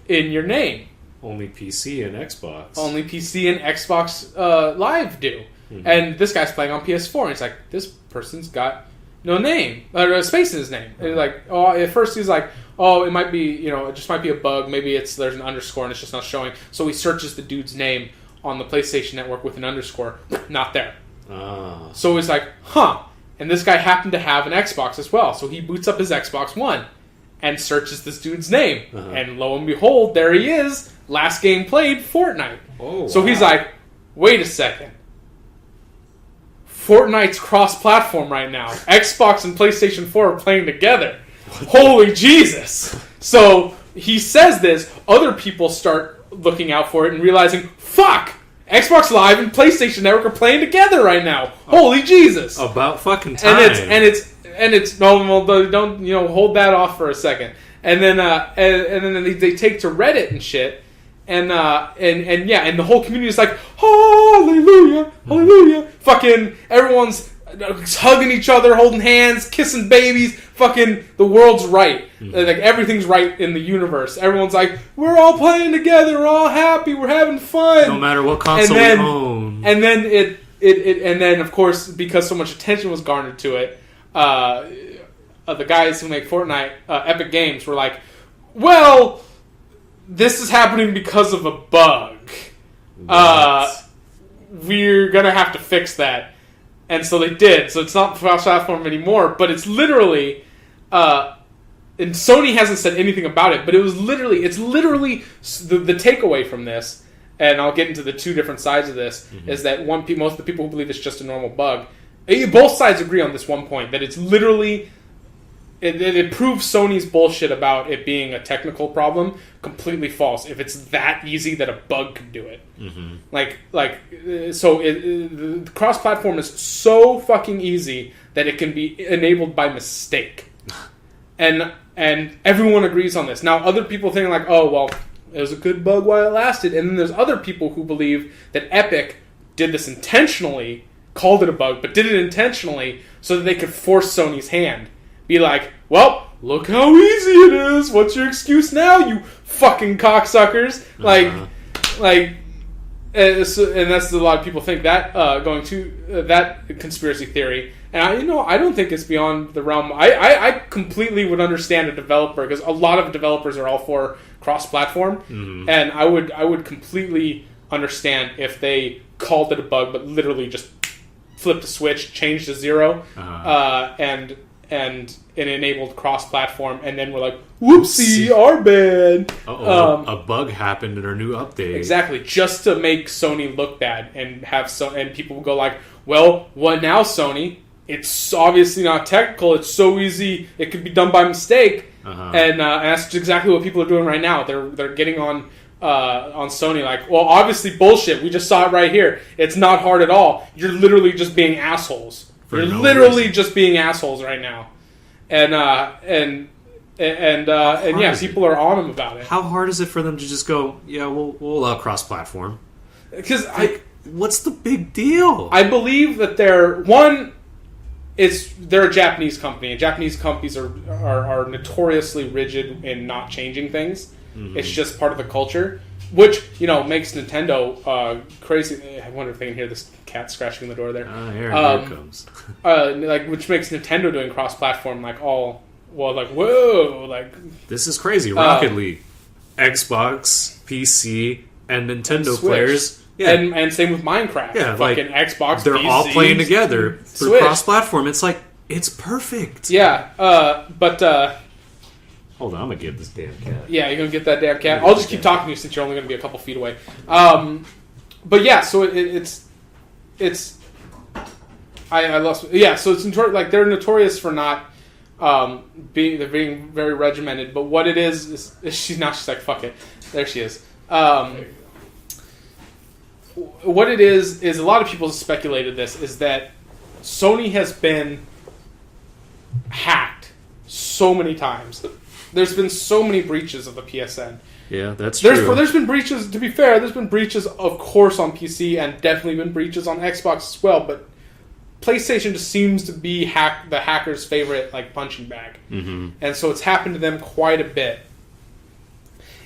in your name. Only PC and Xbox. Only PC and Xbox Live do. Mm-hmm. And this guy's playing on PS4, and he's like, this person's got... no name, or a space in his name. And like, at first he's like, it might be, it just might be a bug. Maybe there's an underscore and it's just not showing. So he searches the dude's name on the PlayStation Network with an underscore, not there. So he's like, huh. And this guy happened to have an Xbox as well. So he boots up his Xbox One and searches this dude's name. Uh-huh. And lo and behold, there he is. Last game played, Fortnite. Oh, so he's like, wait a second. Fortnite's cross-platform right now. Xbox and PlayStation 4 are playing together. Holy Jesus! So he says this. Other people start looking out for it and realizing, fuck! Xbox Live and PlayStation Network are playing together right now. Holy Jesus! About fucking time. And it's no, don't hold that off for a second. And then they take to Reddit and shit. And the whole community is like, hallelujah, hallelujah. Fucking everyone's hugging each other, holding hands, kissing babies. Fucking the world's right. Mm-hmm. Like everything's right in the universe. Everyone's like, we're all playing together, we're all happy, we're having fun. No matter what console we own. And then of course, because so much attention was garnered to it, the guys who make Fortnite, Epic Games, were like, well, this is happening because of a bug. We're going to have to fix that. And so they did. So it's not cross-platform anymore, but it's literally... and Sony hasn't said anything about it, but it's literally the takeaway from this, and I'll get into the two different sides of this, mm-hmm. is that most of the people who believe it's just a normal bug, both sides agree on this one point, that it's literally... It proves Sony's bullshit about it being a technical problem completely false. If it's that easy that a bug could do it, mm-hmm. So cross-platform is so fucking easy that it can be enabled by mistake, and everyone agrees on this. Now, other people think like, oh well, it was a good bug while it lasted, and then there's other people who believe that Epic did this intentionally called it a bug, but did it intentionally so that they could force Sony's hand. Be like, well, look how easy it is. What's your excuse now, you fucking cocksuckers? And that's a lot of people think that going to that conspiracy theory. And I don't think it's beyond the realm. I completely would understand a developer, because a lot of developers are all for cross-platform, and I would completely understand if they called it a bug, but literally just flipped a switch, changed to 0, and it enabled cross-platform, and then we're like, whoopsie, our bad. A bug happened in our new update. Exactly, just to make Sony look bad, and and people will go like, well, what now, Sony? It's obviously not technical. It's so easy. It could be done by mistake, and that's exactly what people are doing right now. They're getting on Sony like, well, obviously bullshit. We just saw it right here. It's not hard at all. You're literally just being assholes. You're literally just being assholes right now, and people are on them about it. How hard is it for them to just go, yeah, we'll allow cross-platform? Because what's the big deal? I believe that they're a Japanese company, and Japanese companies are notoriously rigid in not changing things. It's just part of the culture, which makes Nintendo crazy. I wonder if they can hear this cat scratching the door there. Here it comes. Which makes Nintendo doing cross-platform whoa, this is crazy. Rocket League, Xbox, PC, and Nintendo players. Yeah. And same with Minecraft. Yeah, fucking Xbox, they're PC, all playing together through Switch. cross-platform. It's like, it's perfect. Yeah, but hold on, I'm gonna get this damn cat. Yeah, you're gonna get that damn cat. I'll just keep talking to you since you're only gonna be a couple feet away. But yeah, so it's I lost. Yeah, so it's they're notorious for not being very regimented. But what it is she's like, fuck it. There she is. What it is a lot of people have speculated this, is that Sony has been hacked so many times. There's been so many breaches of the PSN. Yeah, that's true. There's been breaches, to be fair, there's been breaches, of course, on PC, and definitely been breaches on Xbox as well, but PlayStation just seems to be the hacker's favorite punching bag. And so it's happened to them quite a bit.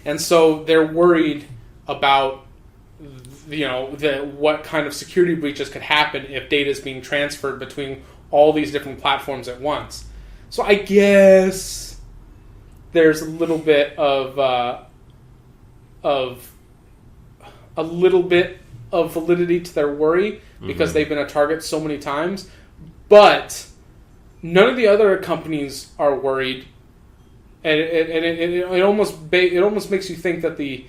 And so they're worried about what kind of security breaches could happen if data is being transferred between all these different platforms at once. So I guess there's a little bit of validity to their worry, because they've been a target so many times. But none of the other companies are worried, and it almost makes you think that the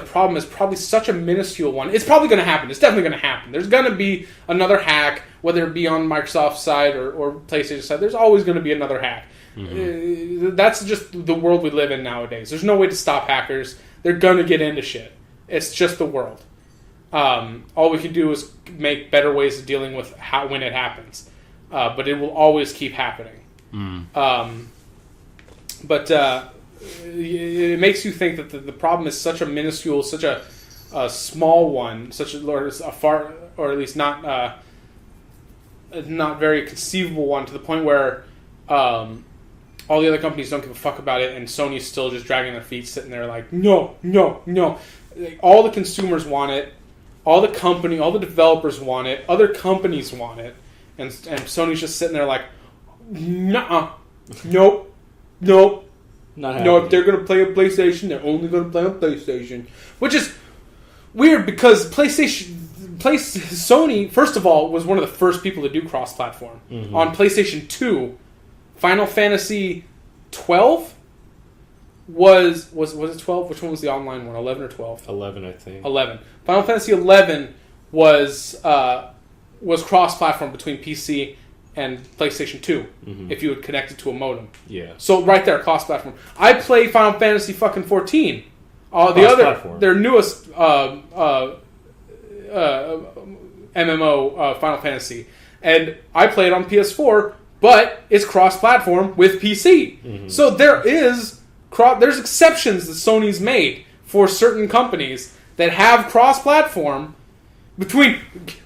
problem is probably such a minuscule one. It's probably going to happen. It's definitely going to happen. There's going to be another hack, whether it be on Microsoft's side or PlayStation's side. There's always going to be another hack. That's just the world we live in nowadays. There's no way to stop hackers. They're going to get into shit. It's just the world. All we can do is make better ways of dealing with when it happens. But it will always keep happening. It makes you think that the problem is such a minuscule, such a small one, or at least not very conceivable one, to the point where all the other companies don't give a fuck about it, and Sony's still just dragging their feet, sitting there like, no. All the consumers want it, all the developers want it, other companies want it, and Sony's just sitting there like, nuh-uh, nope. No, if they're going to play on PlayStation, they're only going to play on PlayStation. Which is weird, because Sony, first of all, was one of the first people to do cross-platform. On PlayStation 2, Final Fantasy 12 was it 12? Which one was the online one, 11 or 12? 11, I think. 11. Final Fantasy 11 was cross-platform between PC and PlayStation 2, if you would connect it to a modem. Yeah. So right there, cross-platform. I play Final Fantasy fucking 14. Their newest MMO, Final Fantasy, and I play it on PS4, but it's cross-platform with PC. So there's exceptions that Sony's made for certain companies that have cross-platform between.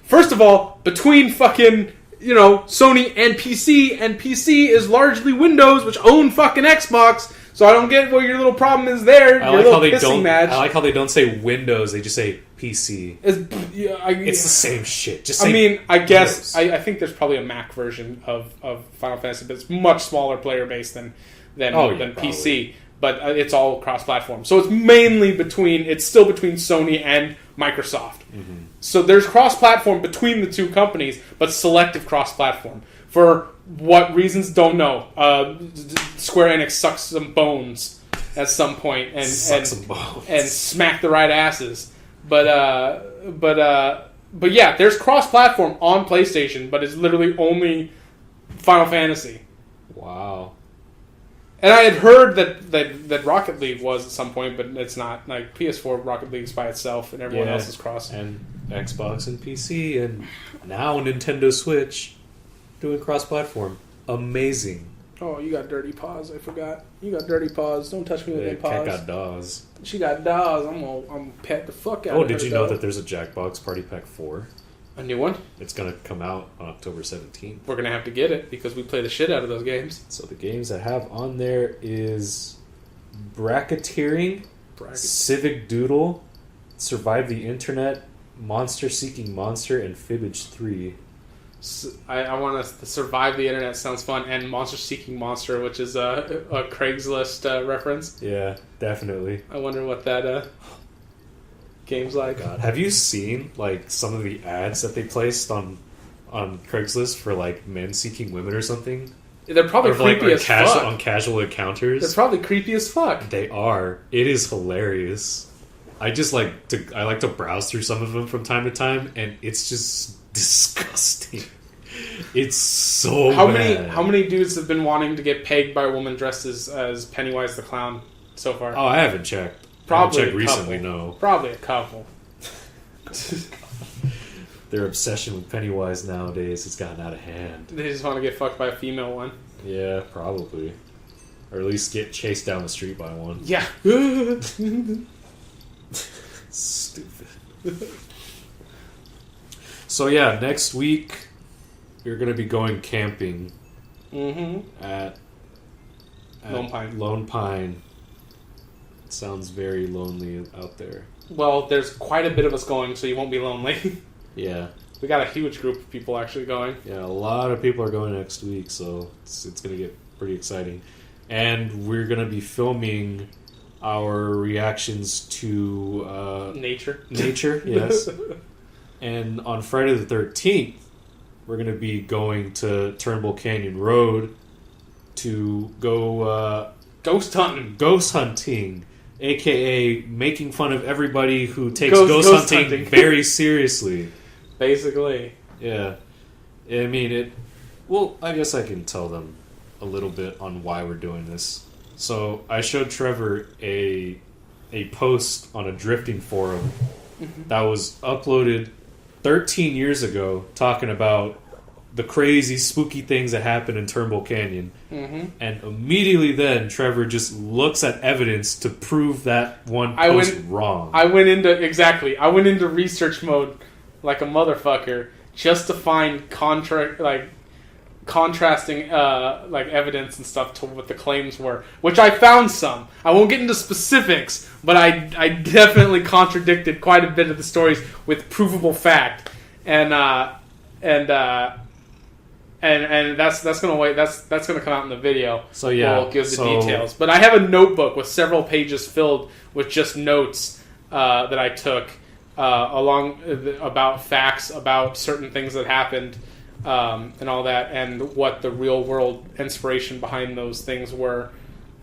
First of all, between fucking, Sony and PC is largely Windows, which own fucking Xbox. So I don't get what your little problem is there. I like how they don't say Windows; they just say PC. It's the same shit. Just say I guess I think there's probably a Mac version of Final Fantasy, but it's much smaller player base than PC. But it's all cross-platform, so it's still between Sony and Microsoft. Mm-hmm. So there's cross-platform between the two companies, but selective cross-platform. For what reasons, don't know. Square Enix sucks some bones at some point and smack the right asses. But yeah, there's cross-platform on PlayStation, but it's literally only Final Fantasy. Wow. And I had heard that Rocket League was at some point, but it's not. Like PS4 Rocket League's by itself, and everyone else is cross. And Xbox and PC, and now Nintendo Switch. Doing cross-platform. Amazing. Oh, you got dirty paws. I forgot. You got dirty paws. Don't touch me with your paws. Cat got DAWs. She got DAWs. I'm gonna pet the fuck out of her. Oh, did you know that there's a Jackbox Party Pack 4? A new one? It's going to come out on October 17th. We're going to have to get it because we play the shit out of those games. So the games I have on there is Bracketeering, Civic Doodle, Survive the Internet, Monster Seeking Monster, and Fibbage 3. I want to survive the internet. Sounds fun. And Monster Seeking Monster, which is a Craigslist reference. Yeah, definitely. I wonder what that game's like. God. Have you seen like some of the ads that they placed on Craigslist for like men seeking women or something? They're probably creepy as fuck. On casual encounters. They're probably creepy as fuck. They are. It is hilarious. I like to browse through some of them from time to time, and it's just disgusting. It's so bad. How many dudes have been wanting to get pegged by a woman dressed as Pennywise the Clown so far? Oh, I haven't checked. Probably I haven't checked recently, no. Probably a couple. Their obsession with Pennywise nowadays has gotten out of hand. They just want to get fucked by a female one. Yeah, probably. Or at least get chased down the street by one. Yeah. Stupid. So yeah, next week you're going to be going camping at Lone Pine. It sounds very lonely out there. Well, there's quite a bit of us going, so you won't be lonely. Yeah. We got a huge group of people actually going. Yeah, a lot of people are going next week, so it's going to get pretty exciting. And we're going to be filming our reactions to nature, yes. And on Friday the 13th, we're going to be going to Turnbull Canyon Road to go ghost hunting, aka making fun of everybody who takes ghost hunting very seriously. Basically. Yeah. I mean, well, I guess I can tell them a little bit on why we're doing this. So I showed Trevor a post on a drifting forum that was uploaded 13 years ago talking about the crazy, spooky things that happen in Turnbull Canyon. Mm-hmm. And immediately then, Trevor just looks at evidence to prove that one post wrong. I went into research mode like a motherfucker just to find contrasting evidence and stuff to what the claims were, which I found some. I won't get into specifics, but I definitely contradicted quite a bit of the stories with provable fact, and that's gonna come out in the video. So yeah, we'll give the details. But I have a notebook with several pages filled with just notes that I took about facts about certain things that happened. And all that, and what the real world inspiration behind those things were,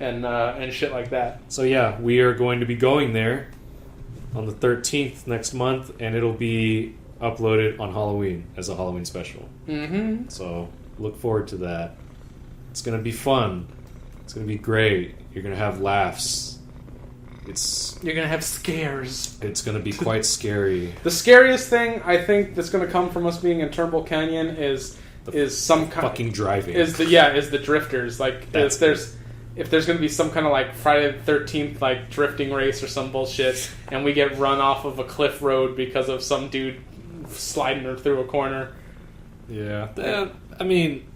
and shit like that. So yeah, we are going to be going there on the 13th next month, and it'll be uploaded on Halloween as a Halloween special. Mm-hmm. So look forward to that. It's going to be fun. It's going to be great. You're going to have laughs. You're going to have scares. It's going to be quite scary. The scariest thing I think that's going to come from us being in Turnbull Canyon is some kind fucking driving. Is the drifters. Like if there's going to be some kind of like Friday the 13th like drifting race or some bullshit, and we get run off of a cliff road because of some dude sliding her through a corner. Yeah. I mean,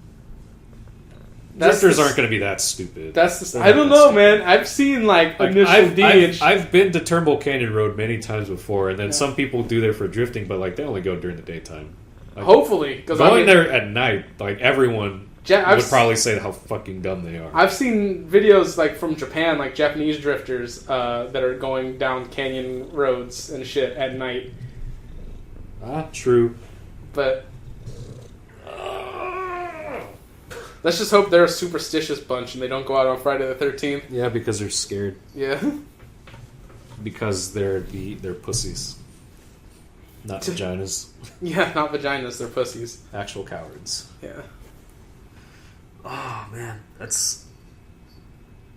That's drifters the- aren't going to be that stupid. That's I don't know, man. I've seen like initial D. I've been to Turnbull Canyon Road many times before, and then some people do there for drifting, but like they only go during the daytime. Like, hopefully, because going there at night, like everyone would probably say how fucking dumb they are. I've seen videos like from Japan, like Japanese drifters that are going down canyon roads and shit at night. True. But let's just hope they're a superstitious bunch and they don't go out on Friday the 13th. Yeah, because they're scared. Yeah. Because they're pussies. Not vaginas. Yeah, not vaginas, they're pussies. Actual cowards. Yeah. Oh, man. That's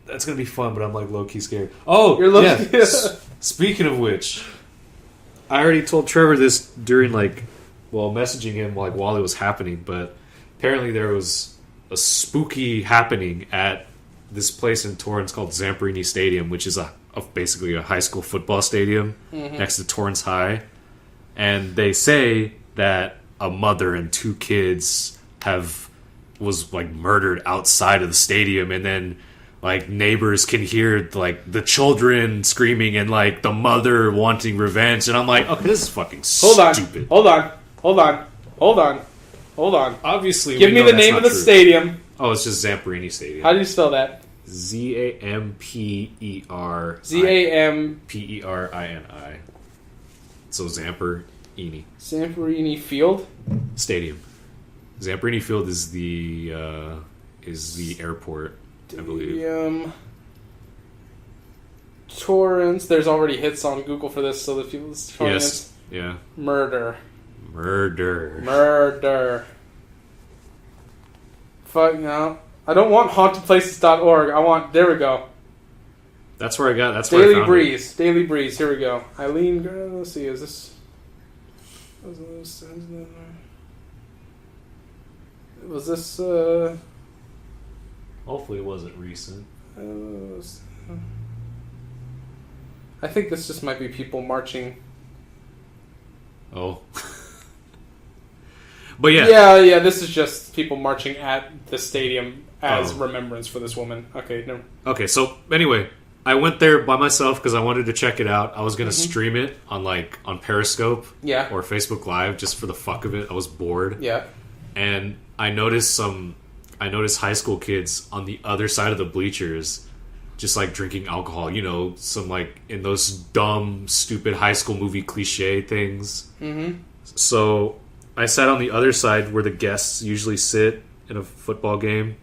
going to be fun, but I'm like low-key scared. Oh, You're low-key. yeah. Speaking of which, I already told Trevor this during messaging him while it was happening, but apparently there was a spooky happening at this place in Torrance called Zamperini Stadium, which is basically a high school football stadium next to Torrance High. And they say that a mother and two kids was murdered outside of the stadium, and then neighbors can hear the children screaming and the mother wanting revenge. And I'm like, okay, this is fucking stupid. Hold on. Obviously, give me the name of the stadium. Oh, it's just Zamperini Stadium. How do you spell that? Zamperini. Zamperini. So Zamperini. Zamperini Field? Stadium. Zamperini Field is the airport, I believe. Torrance. There's already hits on Google for this, so the people showing Yes. Yeah. Murder. Murder. Fuck no. I don't want hauntedplaces.org. I want... There we go. That's where I got... That's Daily where I found Breeze. Daily Breeze. Here we go. Eileen... Let's see. Is this... Was this... Hopefully it wasn't recent. I think this just might be people marching. Oh. But yeah. Yeah, this is just people marching at the stadium as remembrance for this woman. Okay, no. Okay, so anyway, I went there by myself because I wanted to check it out. I was going to stream it on on Periscope or Facebook Live just for the fuck of it. I was bored. Yeah. And I noticed high school kids on the other side of the bleachers just drinking alcohol, some in those dumb, stupid high school movie cliche things. Mm-hmm. So I sat on the other side where the guests usually sit in a football game.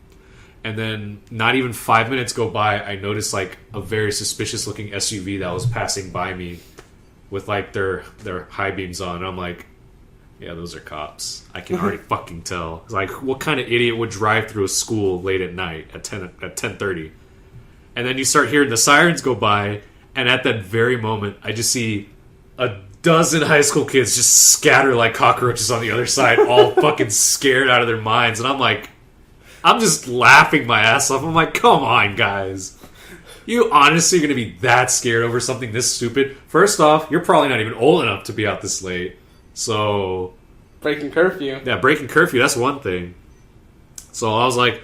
And then not even 5 minutes go by, I noticed a very suspicious looking SUV that was passing by me with their high beams on. And I'm like, yeah, those are cops. I can already fucking tell. What kind of idiot would drive through a school late at night at 10:30? And then you start hearing the sirens go by, and at that very moment, I just see a dozen high school kids just scatter like cockroaches on the other side, all fucking scared out of their minds. And I'm just laughing my ass off. I'm like, come on, guys. You honestly going to be that scared over something this stupid? First off, you're probably not even old enough to be out this late. So... breaking curfew. Yeah, breaking curfew, that's one thing. So I was like,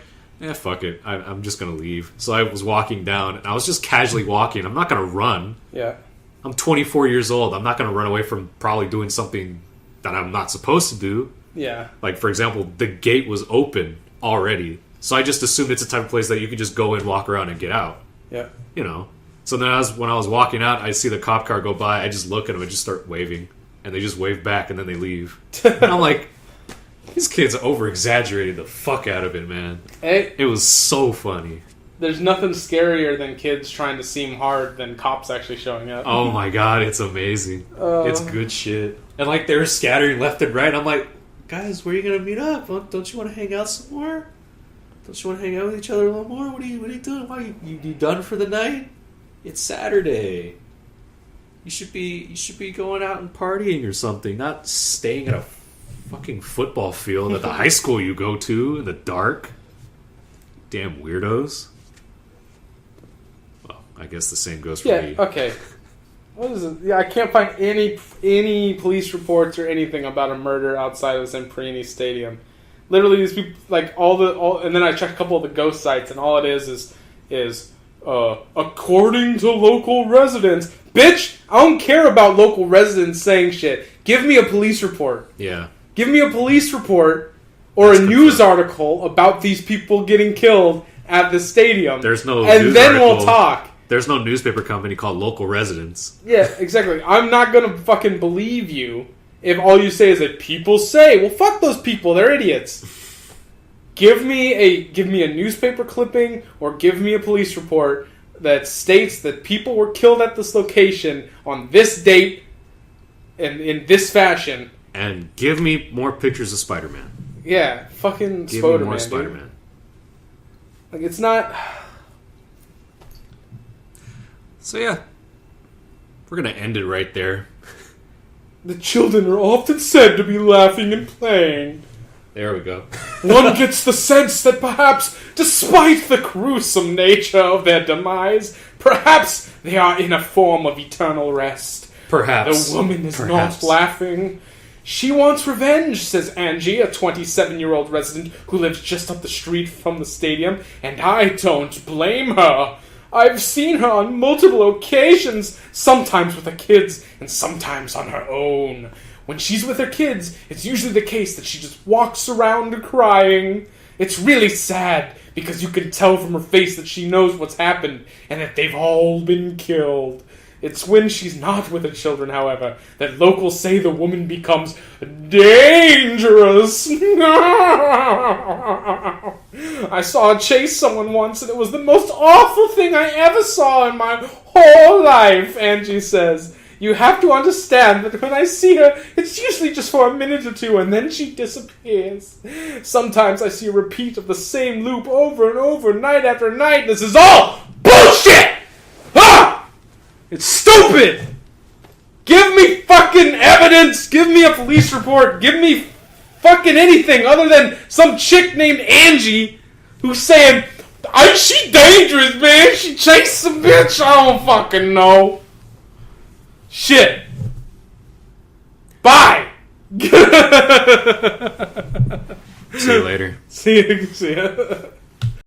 fuck it. I'm just going to leave. So I was walking down, and I was just casually walking. I'm not going to run. Yeah. I'm 24 years old. I'm not going to run away from probably doing something that I'm not supposed to do. Yeah. For example, the gate was open already. So I just assumed it's a type of place that you can just go in, walk around, and get out. Yeah. So then when I was walking out, I see the cop car go by. I just look at them and just start waving. And they just wave back, and then they leave. And I'm like, these kids over-exaggerated the fuck out of it, man. It was so funny. There's nothing scarier than kids trying to seem hard than cops actually showing up. Oh my god, it's amazing. It's good shit. And they're scattering left and right. I'm like, guys, where are you going to meet up? Don't you want to hang out some more? Don't you want to hang out with each other a little more? What are you doing? Why you done for the night? It's Saturday. You should be going out and partying or something, not staying at a fucking football field at the high school you go to in the dark. Damn weirdos. Well, I guess the same goes for me. Okay. What is it? Yeah, I can't find any police reports or anything about a murder outside of Semprini Stadium. Literally, these people, like and then I checked a couple of the ghost sites, and all it is according to local residents. Bitch, I don't care about local residents saying shit. Give me a police report. Yeah. Give me a police report or a news article about these people getting killed at the stadium. There's no and news then article. We'll talk. There's no newspaper company called Local Residents. Yeah, exactly. I'm not gonna fucking believe you if all you say is that people say. Well, fuck those people. They're idiots. Give me a newspaper clipping or give me a police report that states that people were killed at this location on this date and in this fashion. And give me more pictures of Spider-Man. Yeah, fucking Give Spider-Man. me more Spider-Man. Like, it's not... So yeah, we're gonna end it right there. The children are often said to be laughing and playing. There we go. One gets the sense that perhaps, despite the gruesome nature of their demise, perhaps they are in a form of eternal rest. Perhaps. The woman is not laughing. She wants revenge, says Angie, a 27-year-old resident who lives just up the street from the stadium, and I don't blame her. I've seen her on multiple occasions, sometimes with her kids and sometimes on her own. When she's with her kids, it's usually the case that she just walks around crying. It's really sad, because you can tell from her face that she knows what's happened and that they've all been killed. It's when she's not with her children, however, that locals say the woman becomes dangerous. I saw her chase someone once, and it was the most awful thing I ever saw in my whole life, Angie says. You have to understand that when I see her, it's usually just for a minute or two, and then she disappears. Sometimes I see a repeat of the same loop over and over, night after night. This is all bullshit! Ah! It's stupid! Give me fucking evidence! Give me a police report! Give me fucking anything other than some chick named Angie who's saying, she dangerous, man! She chased some bitch! I don't fucking know. Shit. Bye! See you later. See ya.